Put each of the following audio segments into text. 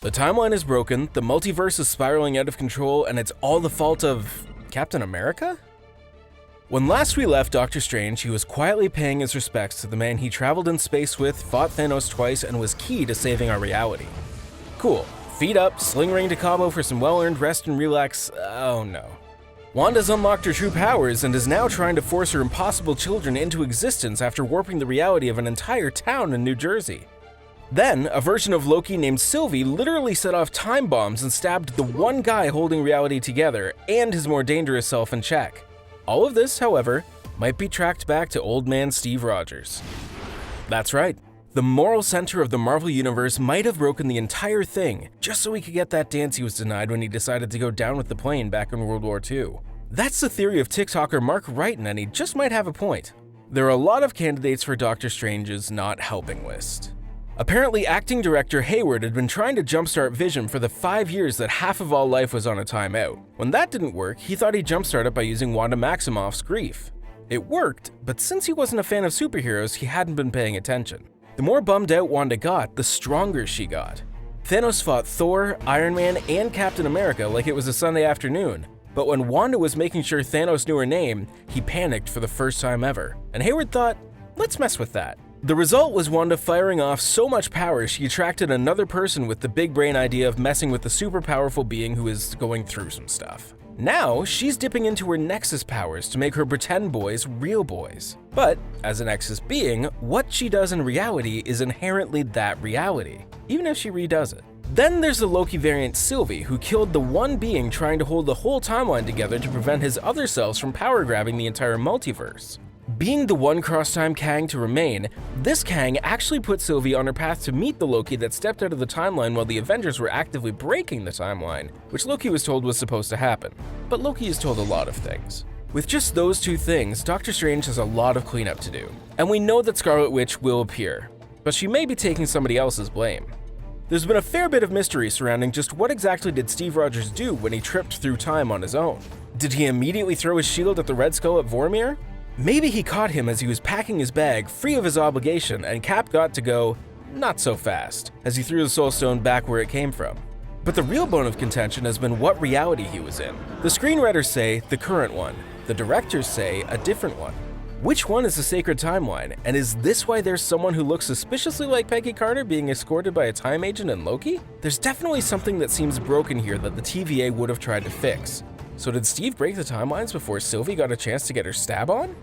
The timeline is broken, the multiverse is spiraling out of control, and it's all the fault of Captain America? When last we left Doctor Strange, he was quietly paying his respects to the man he traveled in space with, fought Thanos twice, and was key to saving our reality. Cool. Feet up, sling ring to Cabo for some well-earned rest and relax. Oh no. Wanda's unlocked her true powers and is now trying to force her impossible children into existence after warping the reality of an entire town in New Jersey. Then, a version of Loki named Sylvie literally set off time bombs and stabbed the one guy holding reality together and his more dangerous self in check. All of this, however, might be tracked back to old man Steve Rogers. That's right. The moral center of the Marvel Universe might have broken the entire thing just so he could get that dance he was denied when he decided to go down with the plane back in World War II. That's the theory of TikToker Mark Wrighton, and he just might have a point. There are a lot of candidates for Doctor Strange's not helping list. Apparently, acting director Hayward had been trying to jumpstart Vision for the 5 years that half of all life was on a timeout. When that didn't work, he thought he'd jumpstart it by using Wanda Maximoff's grief. It worked, but since he wasn't a fan of superheroes, he hadn't been paying attention. The more bummed out Wanda got, the stronger she got. Thanos fought Thor, Iron Man, and Captain America like it was a Sunday afternoon. But when Wanda was making sure Thanos knew her name, he panicked for the first time ever. And Hayward thought, let's mess with that. The result was Wanda firing off so much power she attracted another person with the big brain idea of messing with the super powerful being who is going through some stuff. Now, she's dipping into her Nexus powers to make her pretend boys real boys. But, as a Nexus being, what she does in reality is inherently that reality, even if she redoes it. Then there's the Loki variant Sylvie, who killed the one being trying to hold the whole timeline together to prevent his other selves from power grabbing the entire multiverse. Being the one cross-time Kang to remain, this Kang actually put Sylvie on her path to meet the Loki that stepped out of the timeline while the Avengers were actively breaking the timeline, which Loki was told was supposed to happen. But Loki is told a lot of things. With just those two things, Doctor Strange has a lot of cleanup to do. And we know that Scarlet Witch will appear, but she may be taking somebody else's blame. There's been a fair bit of mystery surrounding just what exactly did Steve Rogers do when he tripped through time on his own. Did he immediately throw his shield at the Red Skull at Vormir? Maybe he caught him as he was packing his bag, free of his obligation, and Cap got to go not so fast, as he threw the Soul Stone back where it came from. But the real bone of contention has been what reality he was in. The screenwriters say the current one, the directors say a different one. Which one is the sacred timeline, and is this why there's someone who looks suspiciously like Peggy Carter being escorted by a time agent in Loki? There's definitely something that seems broken here that the TVA would have tried to fix. So did Steve break the timelines before Sylvie got a chance to get her stab on?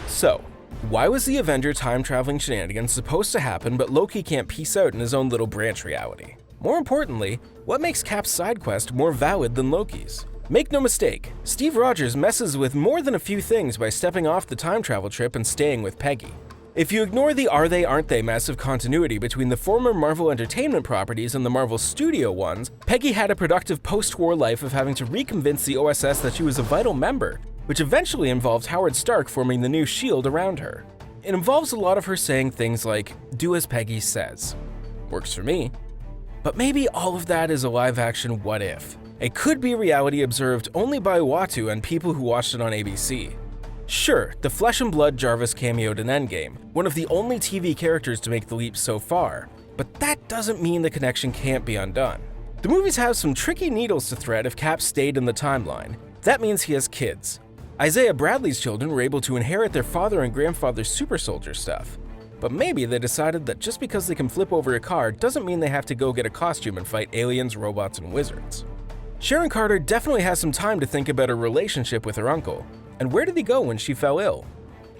So, why was the Avenger time-traveling shenanigans supposed to happen but Loki can't peace out in his own little branch reality? More importantly, what makes Cap's side quest more valid than Loki's? Make no mistake, Steve Rogers messes with more than a few things by stepping off the time travel trip and staying with Peggy. If you ignore the are-they, aren't-they mess of continuity between the former Marvel Entertainment properties and the Marvel Studio ones, Peggy had a productive post-war life of having to reconvince the OSS that she was a vital member, which eventually involved Howard Stark forming the new S.H.I.E.L.D. around her. It involves a lot of her saying things like, do as Peggy says. Works for me. But maybe all of that is a live-action what if. It could be reality observed only by Uatu and people who watched it on ABC. Sure, the flesh and blood Jarvis cameoed in Endgame, one of the only TV characters to make the leap so far, but that doesn't mean the connection can't be undone. The movies have some tricky needles to thread if Cap stayed in the timeline. That means he has kids. Isaiah Bradley's children were able to inherit their father and grandfather's super soldier stuff. But maybe they decided that just because they can flip over a car doesn't mean they have to go get a costume and fight aliens, robots, and wizards. Sharon Carter definitely has some time to think about her relationship with her uncle. And where did he go when she fell ill?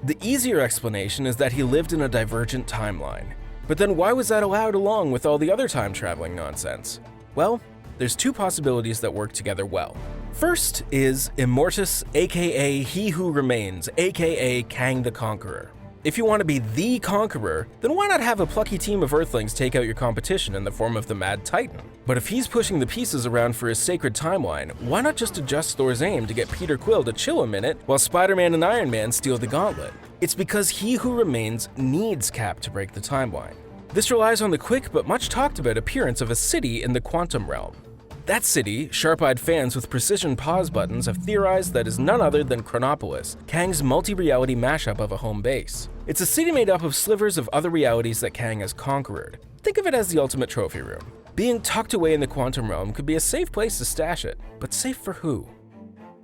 The easier explanation is that he lived in a divergent timeline. But then why was that allowed along with all the other time-traveling nonsense? Well, there's two possibilities that work together well. First is Immortus, aka He Who Remains, aka Kang the Conqueror. If you want to be the Conqueror, then why not have a plucky team of Earthlings take out your competition in the form of the Mad Titan? But if he's pushing the pieces around for his sacred timeline, why not just adjust Thor's aim to get Peter Quill to chill a minute while Spider-Man and Iron Man steal the gauntlet? It's because He Who Remains needs Cap to break the timeline. This relies on the quick but much talked about appearance of a city in the quantum realm. That city, sharp-eyed fans with precision pause buttons have theorized that is none other than Chronopolis, Kang's multi-reality mashup of a home base. It's a city made up of slivers of other realities that Kang has conquered. Think of it as the ultimate trophy room. Being tucked away in the quantum realm could be a safe place to stash it, but safe for who?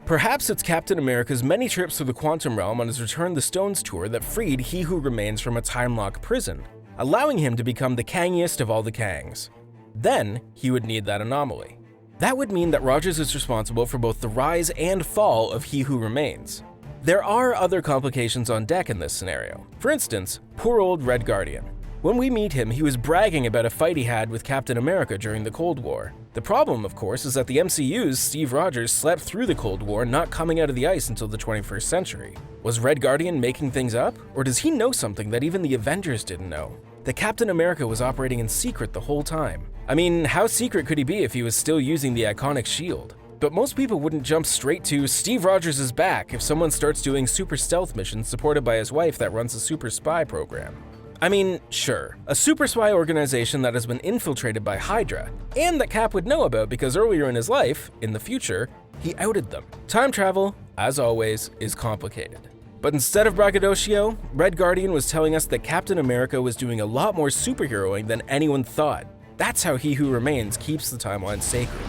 Perhaps it's Captain America's many trips through the quantum realm on his Return the Stones tour that freed He Who Remains from a time-lock prison, allowing him to become the Kangiest of all the Kangs. Then, he would need that anomaly. That would mean that Rogers is responsible for both the rise and fall of He Who Remains. There are other complications on deck in this scenario. For instance, poor old Red Guardian. When we meet him, he was bragging about a fight he had with Captain America during the Cold War. The problem, of course, is that the MCU's Steve Rogers slept through the Cold War, not coming out of the ice until the 21st century. Was Red Guardian making things up? Or does he know something that even the Avengers didn't know? That Captain America was operating in secret the whole time. I mean, how secret could he be if he was still using the iconic shield? But most people wouldn't jump straight to Steve Rogers is back if someone starts doing super stealth missions supported by his wife that runs a super spy program. I mean, sure, a super spy organization that has been infiltrated by Hydra, and that Cap would know about because earlier in his life, in the future, he outed them. Time travel, as always, is complicated. But instead of braggadocio, Red Guardian was telling us that Captain America was doing a lot more superheroing than anyone thought. That's how He Who Remains keeps the timeline sacred.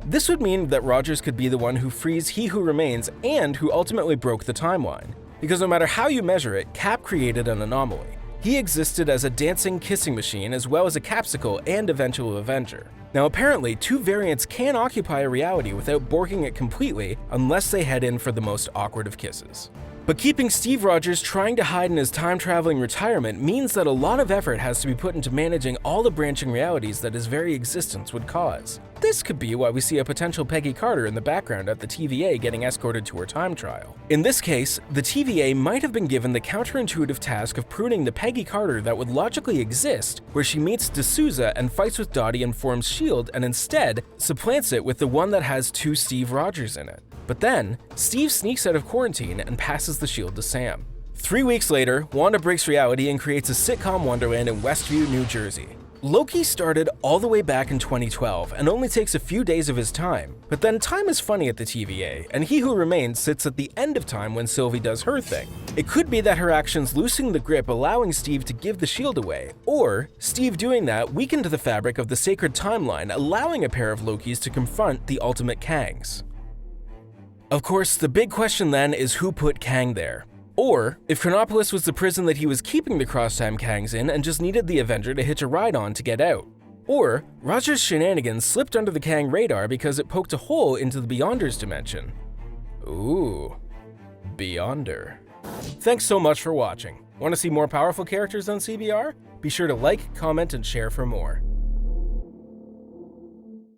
This would mean that Rogers could be the one who frees He Who Remains and who ultimately broke the timeline. Because no matter how you measure it, Cap created an anomaly. He existed as a dancing kissing machine as well as a capsicle and eventual Avenger. Now apparently, two variants can occupy a reality without borking it completely unless they head in for the most awkward of kisses. But keeping Steve Rogers trying to hide in his time-traveling retirement means that a lot of effort has to be put into managing all the branching realities that his very existence would cause. This could be why we see a potential Peggy Carter in the background at the TVA getting escorted to her time trial. In this case, the TVA might have been given the counterintuitive task of pruning the Peggy Carter that would logically exist, where she meets D'Souza and fights with Dottie and forms S.H.I.E.L.D. and instead supplants it with the one that has two Steve Rogers in it. But then, Steve sneaks out of quarantine and passes the shield to Sam. 3 weeks later, Wanda breaks reality and creates a sitcom wonderland in Westview, New Jersey. Loki started all the way back in 2012 and only takes a few days of his time, but then time is funny at the TVA, and He Who Remains sits at the end of time when Sylvie does her thing. It could be that her actions loosening the grip allowing Steve to give the shield away, or Steve doing that weakened the fabric of the sacred timeline, allowing a pair of Lokis to confront the ultimate Kangs. Of course, the big question then is who put Kang there? Or if Chronopolis was the prison that he was keeping the Crosstime Kangs in and just needed the Avenger to hitch a ride on to get out. Or Rogers' shenanigans slipped under the Kang radar because it poked a hole into the Beyonders dimension. Ooh, Beyonder. Thanks so much for watching. Want to see more powerful characters on CBR? Be sure to like, comment, and share for more.